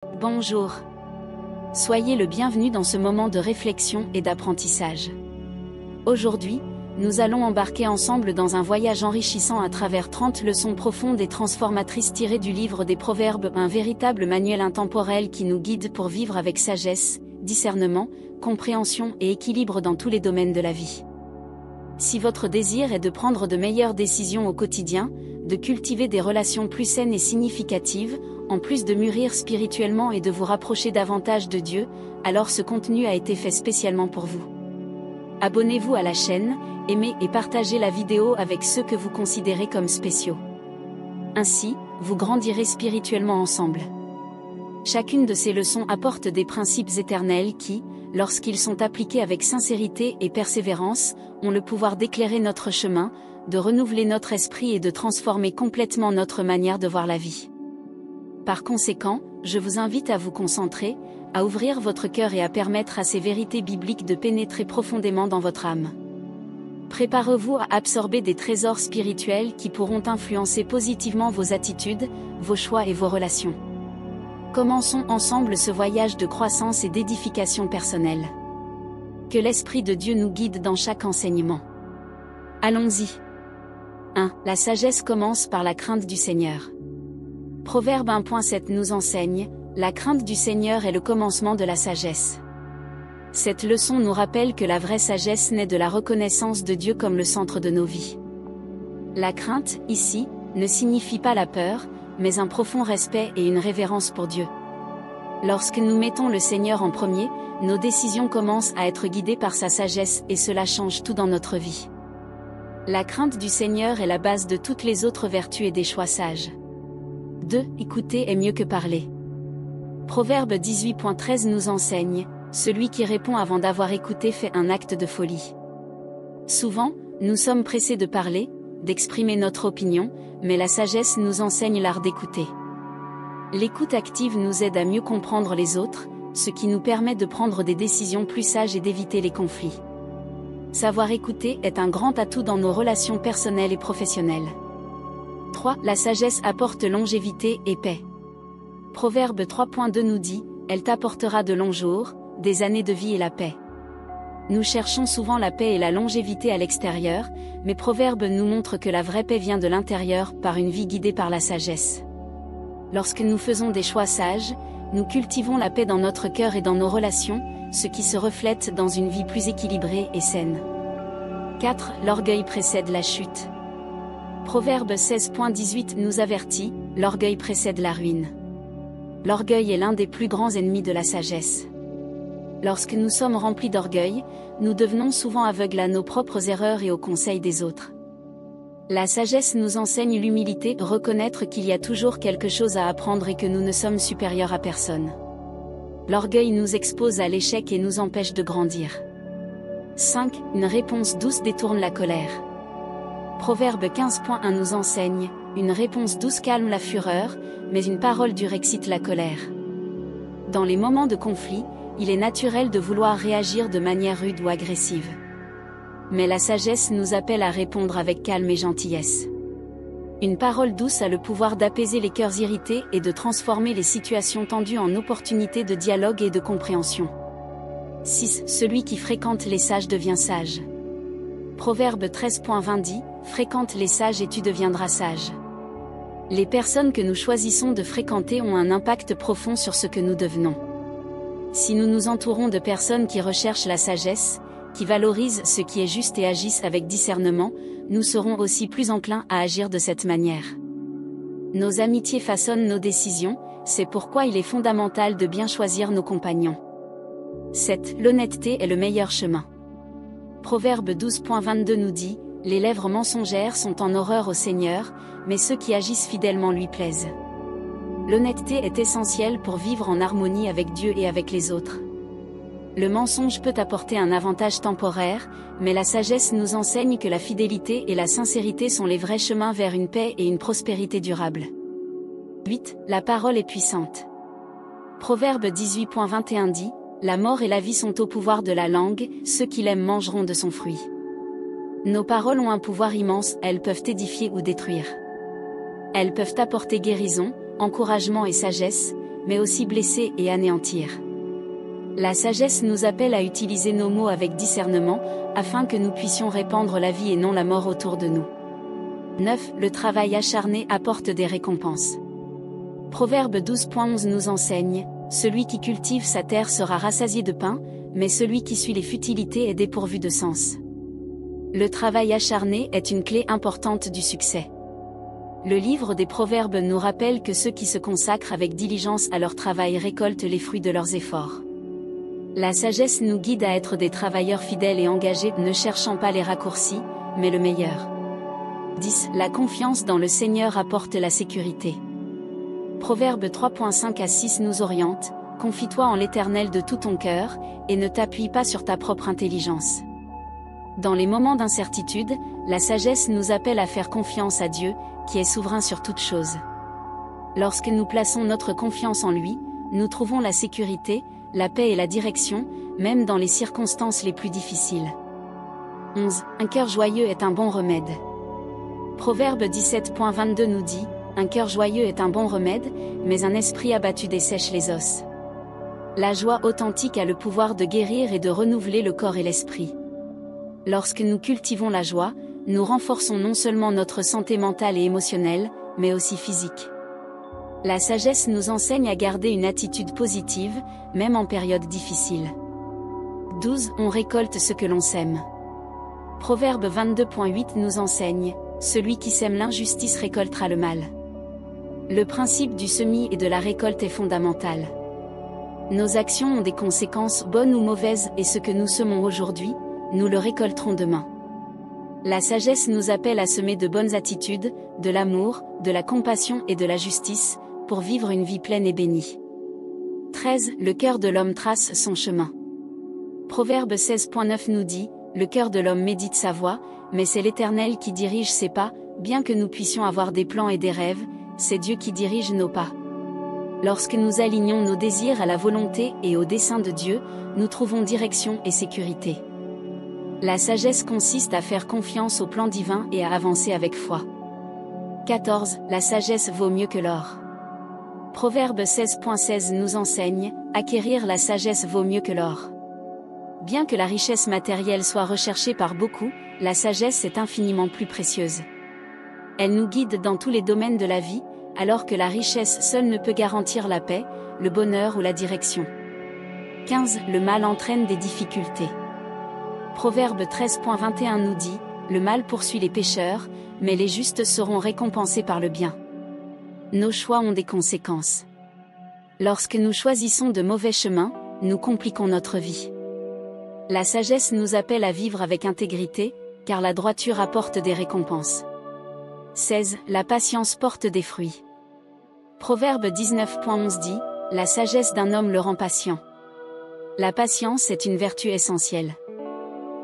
Bonjour. Soyez le bienvenu dans ce moment de réflexion et d'apprentissage. Aujourd'hui, nous allons embarquer ensemble dans un voyage enrichissant à travers 30 leçons profondes et transformatrices tirées du livre des Proverbes, un véritable manuel intemporel qui nous guide pour vivre avec sagesse, discernement, compréhension et équilibre dans tous les domaines de la vie. Si votre désir est de prendre de meilleures décisions au quotidien, de cultiver des relations plus saines et significatives, en plus de mûrir spirituellement et de vous rapprocher davantage de Dieu, alors ce contenu a été fait spécialement pour vous. Abonnez-vous à la chaîne, aimez et partagez la vidéo avec ceux que vous considérez comme spéciaux. Ainsi, vous grandirez spirituellement ensemble. Chacune de ces leçons apporte des principes éternels qui, lorsqu'ils sont appliqués avec sincérité et persévérance, ont le pouvoir d'éclairer notre chemin, de renouveler notre esprit et de transformer complètement notre manière de voir la vie. Par conséquent, je vous invite à vous concentrer, à ouvrir votre cœur et à permettre à ces vérités bibliques de pénétrer profondément dans votre âme. Préparez-vous à absorber des trésors spirituels qui pourront influencer positivement vos attitudes, vos choix et vos relations. Commençons ensemble ce voyage de croissance et d'édification personnelle. Que l'Esprit de Dieu nous guide dans chaque enseignement. Allons-y. 1. La sagesse commence par la crainte du Seigneur. Proverbe 1.7 nous enseigne, la crainte du Seigneur est le commencement de la sagesse. Cette leçon nous rappelle que la vraie sagesse naît de la reconnaissance de Dieu comme le centre de nos vies. La crainte, ici, ne signifie pas la peur, mais un profond respect et une révérence pour Dieu. Lorsque nous mettons le Seigneur en premier, nos décisions commencent à être guidées par sa sagesse et cela change tout dans notre vie. La crainte du Seigneur est la base de toutes les autres vertus et des choix sages. 2. Écouter est mieux que parler. Proverbe 18.13 nous enseigne, celui qui répond avant d'avoir écouté fait un acte de folie. Souvent, nous sommes pressés de parler, d'exprimer notre opinion, mais la sagesse nous enseigne l'art d'écouter. L'écoute active nous aide à mieux comprendre les autres, ce qui nous permet de prendre des décisions plus sages et d'éviter les conflits. Savoir écouter est un grand atout dans nos relations personnelles et professionnelles. 3. La sagesse apporte longévité et paix. Proverbe 3.2 nous dit, elle t'apportera de longs jours, des années de vie et la paix. Nous cherchons souvent la paix et la longévité à l'extérieur, mais Proverbe nous montre que la vraie paix vient de l'intérieur par une vie guidée par la sagesse. Lorsque nous faisons des choix sages, nous cultivons la paix dans notre cœur et dans nos relations, ce qui se reflète dans une vie plus équilibrée et saine. 4. L'orgueil précède la chute. Proverbe 16.18 nous avertit, l'orgueil précède la ruine. L'orgueil est l'un des plus grands ennemis de la sagesse. Lorsque nous sommes remplis d'orgueil, nous devenons souvent aveugles à nos propres erreurs et aux conseils des autres. La sagesse nous enseigne l'humilité, reconnaître qu'il y a toujours quelque chose à apprendre et que nous ne sommes supérieurs à personne. L'orgueil nous expose à l'échec et nous empêche de grandir. 5. Une réponse douce détourne la colère. Proverbe 15.1 nous enseigne, une réponse douce calme la fureur, mais une parole dure excite la colère. Dans les moments de conflit, il est naturel de vouloir réagir de manière rude ou agressive. Mais la sagesse nous appelle à répondre avec calme et gentillesse. Une parole douce a le pouvoir d'apaiser les cœurs irrités et de transformer les situations tendues en opportunités de dialogue et de compréhension. 6. Celui qui fréquente les sages devient sage. Proverbe 13.20 dit, fréquente les sages et tu deviendras sage. Les personnes que nous choisissons de fréquenter ont un impact profond sur ce que nous devenons. Si nous nous entourons de personnes qui recherchent la sagesse, qui valorisent ce qui est juste et agissent avec discernement, nous serons aussi plus enclins à agir de cette manière. Nos amitiés façonnent nos décisions, c'est pourquoi il est fondamental de bien choisir nos compagnons. 7. L'honnêteté est le meilleur chemin. Proverbe 12.22 nous dit, les lèvres mensongères sont en horreur au Seigneur, mais ceux qui agissent fidèlement lui plaisent. L'honnêteté est essentielle pour vivre en harmonie avec Dieu et avec les autres. Le mensonge peut apporter un avantage temporaire, mais la sagesse nous enseigne que la fidélité et la sincérité sont les vrais chemins vers une paix et une prospérité durable. 8. La parole est puissante. Proverbe 18.21 dit, la mort et la vie sont au pouvoir de la langue, ceux qui l'aiment mangeront de son fruit. Nos paroles ont un pouvoir immense, elles peuvent édifier ou détruire. Elles peuvent apporter guérison, encouragement et sagesse, mais aussi blesser et anéantir. La sagesse nous appelle à utiliser nos mots avec discernement, afin que nous puissions répandre la vie et non la mort autour de nous. 9. Le travail acharné apporte des récompenses. Proverbe 12.11 nous enseigne, « Celui qui cultive sa terre sera rassasié de pain, mais celui qui suit les futilités est dépourvu de sens. » Le travail acharné est une clé importante du succès. Le livre des Proverbes nous rappelle que ceux qui se consacrent avec diligence à leur travail récoltent les fruits de leurs efforts. La sagesse nous guide à être des travailleurs fidèles et engagés, ne cherchant pas les raccourcis, mais le meilleur. 10. La confiance dans le Seigneur apporte la sécurité. Proverbe 3.5 à 6 nous oriente, « Confie-toi en l'Éternel de tout ton cœur, et ne t'appuie pas sur ta propre intelligence. » Dans les moments d'incertitude, la sagesse nous appelle à faire confiance à Dieu, qui est souverain sur toutes choses. Lorsque nous plaçons notre confiance en lui, nous trouvons la sécurité, la paix et la direction, même dans les circonstances les plus difficiles. 11. Un cœur joyeux est un bon remède. Proverbe 17.22 nous dit, « Un cœur joyeux est un bon remède, mais un esprit abattu dessèche les os. » La joie authentique a le pouvoir de guérir et de renouveler le corps et l'esprit. Lorsque nous cultivons la joie, nous renforçons non seulement notre santé mentale et émotionnelle, mais aussi physique. La sagesse nous enseigne à garder une attitude positive, même en période difficile. 12. On récolte ce que l'on sème. Proverbe 22.8 nous enseigne, « Celui qui sème l'injustice récoltera le mal. » Le principe du semis et de la récolte est fondamental. Nos actions ont des conséquences bonnes ou mauvaises, et ce que nous semons aujourd'hui, nous le récolterons demain. La sagesse nous appelle à semer de bonnes attitudes, de l'amour, de la compassion et de la justice, pour vivre une vie pleine et bénie. 13. Le cœur de l'homme trace son chemin. Proverbe 16.9 nous dit, « Le cœur de l'homme médite sa voie, mais c'est l'Éternel qui dirige ses pas, bien que nous puissions avoir des plans et des rêves, c'est Dieu qui dirige nos pas. » Lorsque nous alignons nos désirs à la volonté et au dessein de Dieu, nous trouvons direction et sécurité. La sagesse consiste à faire confiance au plan divin et à avancer avec foi. 14. La sagesse vaut mieux que l'or. Proverbe 16.16 nous enseigne, « Acquérir la sagesse vaut mieux que l'or. » Bien que la richesse matérielle soit recherchée par beaucoup, la sagesse est infiniment plus précieuse. Elle nous guide dans tous les domaines de la vie, alors que la richesse seule ne peut garantir la paix, le bonheur ou la direction. 15. Le mal entraîne des difficultés. Proverbe 13.21 nous dit, « Le mal poursuit les pécheurs, mais les justes seront récompensés par le bien. » Nos choix ont des conséquences. Lorsque nous choisissons de mauvais chemins, nous compliquons notre vie. La sagesse nous appelle à vivre avec intégrité, car la droiture apporte des récompenses. 16. La patience porte des fruits. Proverbe 19.11 dit, « La sagesse d'un homme le rend patient. » La patience est une vertu essentielle.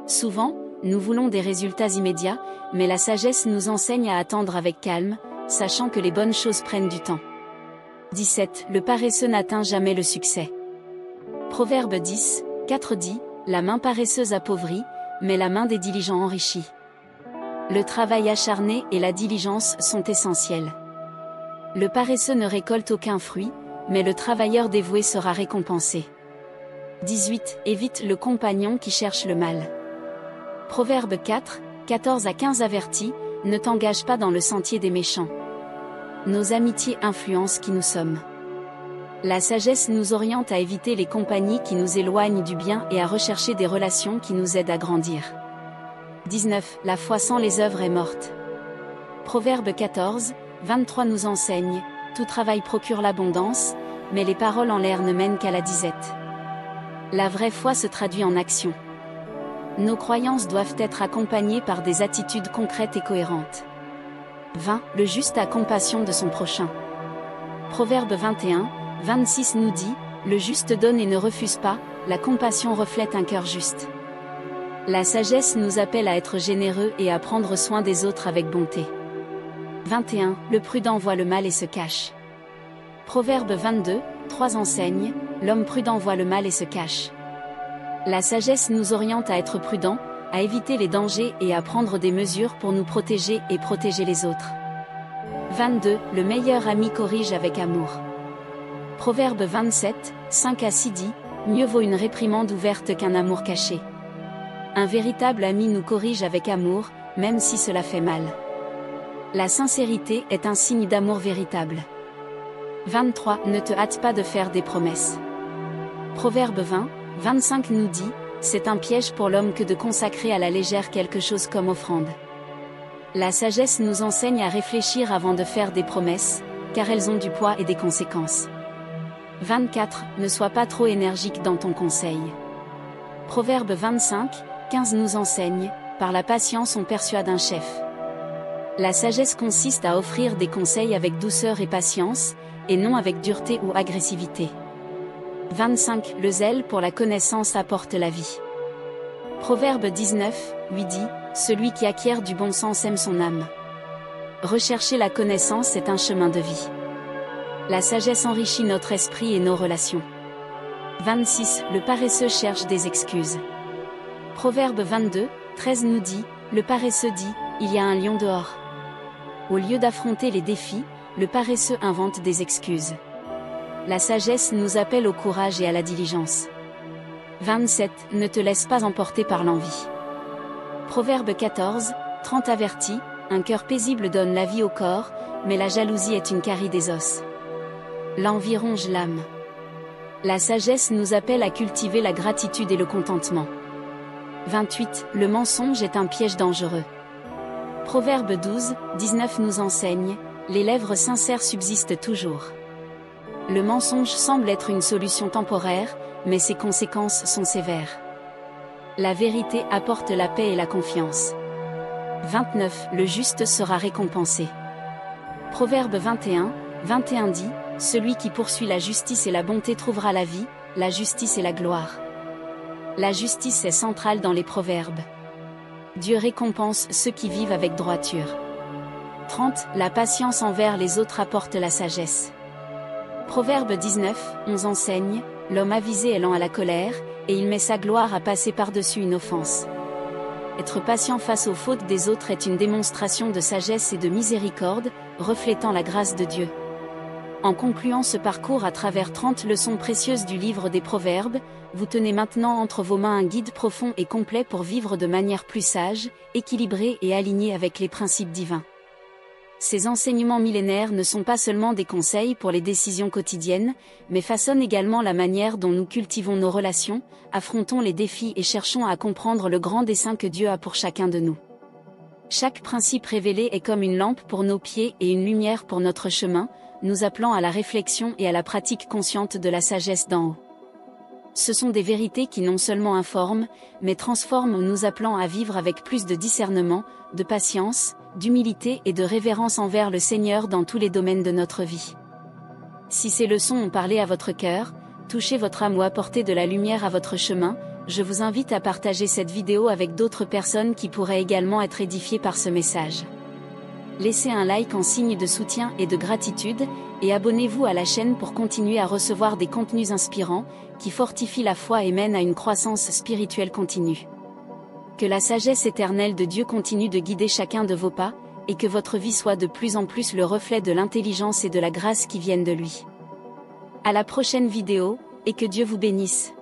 Souvent, nous voulons des résultats immédiats, mais la sagesse nous enseigne à attendre avec calme, sachant que les bonnes choses prennent du temps. 17. Le paresseux n'atteint jamais le succès. Proverbe 10.4 dit, « La main paresseuse appauvrit, mais la main des diligents enrichit. » Le travail acharné et la diligence sont essentiels. Le paresseux ne récolte aucun fruit, mais le travailleur dévoué sera récompensé. 18. Évite le compagnon qui cherche le mal. Proverbe 4.14 à 15 avertit, « Ne t'engage pas dans le sentier des méchants. » Nos amitiés influencent qui nous sommes. La sagesse nous oriente à éviter les compagnies qui nous éloignent du bien et à rechercher des relations qui nous aident à grandir. 19. La foi sans les œuvres est morte. Proverbe 14.23 nous enseigne, « Tout travail procure l'abondance, mais les paroles en l'air ne mènent qu'à la disette. » La vraie foi se traduit en action. Nos croyances doivent être accompagnées par des attitudes concrètes et cohérentes. 20. Le juste a compassion de son prochain. Proverbe 21.26 nous dit, « Le juste donne et ne refuse pas, la compassion reflète un cœur juste. » La sagesse nous appelle à être généreux et à prendre soin des autres avec bonté. 21. Le prudent voit le mal et se cache. Proverbe 22.3 enseigne, « L'homme prudent voit le mal et se cache. » La sagesse nous oriente à être prudents, à éviter les dangers et à prendre des mesures pour nous protéger et protéger les autres. 22. Le meilleur ami corrige avec amour. Proverbe 27, 5 à 6 dit, mieux vaut une réprimande ouverte qu'un amour caché. Un véritable ami nous corrige avec amour, même si cela fait mal. La sincérité est un signe d'amour véritable. 23. Ne te hâte pas de faire des promesses. Proverbe 20, 25 nous dit, c'est un piège pour l'homme que de consacrer à la légère quelque chose comme offrande. La sagesse nous enseigne à réfléchir avant de faire des promesses, car elles ont du poids et des conséquences. 24. Ne sois pas trop énergique dans ton conseil. Proverbe 25, 15 nous enseigne, par la patience on persuade un chef. La sagesse consiste à offrir des conseils avec douceur et patience, et non avec dureté ou agressivité. 25. Le zèle pour la connaissance apporte la vie. Proverbe 19, 8 dit, celui qui acquiert du bon sens aime son âme. Rechercher la connaissance est un chemin de vie. La sagesse enrichit notre esprit et nos relations. 26. Le paresseux cherche des excuses. Proverbe 22, 13 nous dit, le paresseux dit, il y a un lion dehors. Au lieu d'affronter les défis, le paresseux invente des excuses. La sagesse nous appelle au courage et à la diligence. 27. Ne te laisse pas emporter par l'envie. Proverbe 14, 30 avertit, un cœur paisible donne la vie au corps, mais la jalousie est une carie des os. L'envie ronge l'âme. La sagesse nous appelle à cultiver la gratitude et le contentement. 28. Le mensonge est un piège dangereux. Proverbe 12, 19 nous enseigne, les lèvres sincères subsistent toujours. Le mensonge semble être une solution temporaire, mais ses conséquences sont sévères. La vérité apporte la paix et la confiance. 29. Le juste sera récompensé. Proverbe 21, 21 dit, celui qui poursuit la justice et la bonté trouvera la vie, la justice et la gloire. La justice est centrale dans les proverbes. Dieu récompense ceux qui vivent avec droiture. 30. La patience envers les autres apporte la sagesse. Proverbe 19, 11 enseigne, l'homme avisé est lent à la colère, et il met sa gloire à passer par-dessus une offense. Être patient face aux fautes des autres est une démonstration de sagesse et de miséricorde, reflétant la grâce de Dieu. En concluant ce parcours à travers 30 leçons précieuses du livre des Proverbes, vous tenez maintenant entre vos mains un guide profond et complet pour vivre de manière plus sage, équilibrée et alignée avec les principes divins. Ces enseignements millénaires ne sont pas seulement des conseils pour les décisions quotidiennes, mais façonnent également la manière dont nous cultivons nos relations, affrontons les défis et cherchons à comprendre le grand dessein que Dieu a pour chacun de nous. Chaque principe révélé est comme une lampe pour nos pieds et une lumière pour notre chemin, nous appelant à la réflexion et à la pratique consciente de la sagesse d'en haut. Ce sont des vérités qui non seulement informent, mais transforment, nous appelant à vivre avec plus de discernement, de patience, d'humilité et de révérence envers le Seigneur dans tous les domaines de notre vie. Si ces leçons ont parlé à votre cœur, touché votre âme ou apporté de la lumière à votre chemin, je vous invite à partager cette vidéo avec d'autres personnes qui pourraient également être édifiées par ce message. Laissez un like en signe de soutien et de gratitude, et abonnez-vous à la chaîne pour continuer à recevoir des contenus inspirants, qui fortifient la foi et mènent à une croissance spirituelle continue. Que la sagesse éternelle de Dieu continue de guider chacun de vos pas, et que votre vie soit de plus en plus le reflet de l'intelligence et de la grâce qui viennent de lui. À la prochaine vidéo, et que Dieu vous bénisse.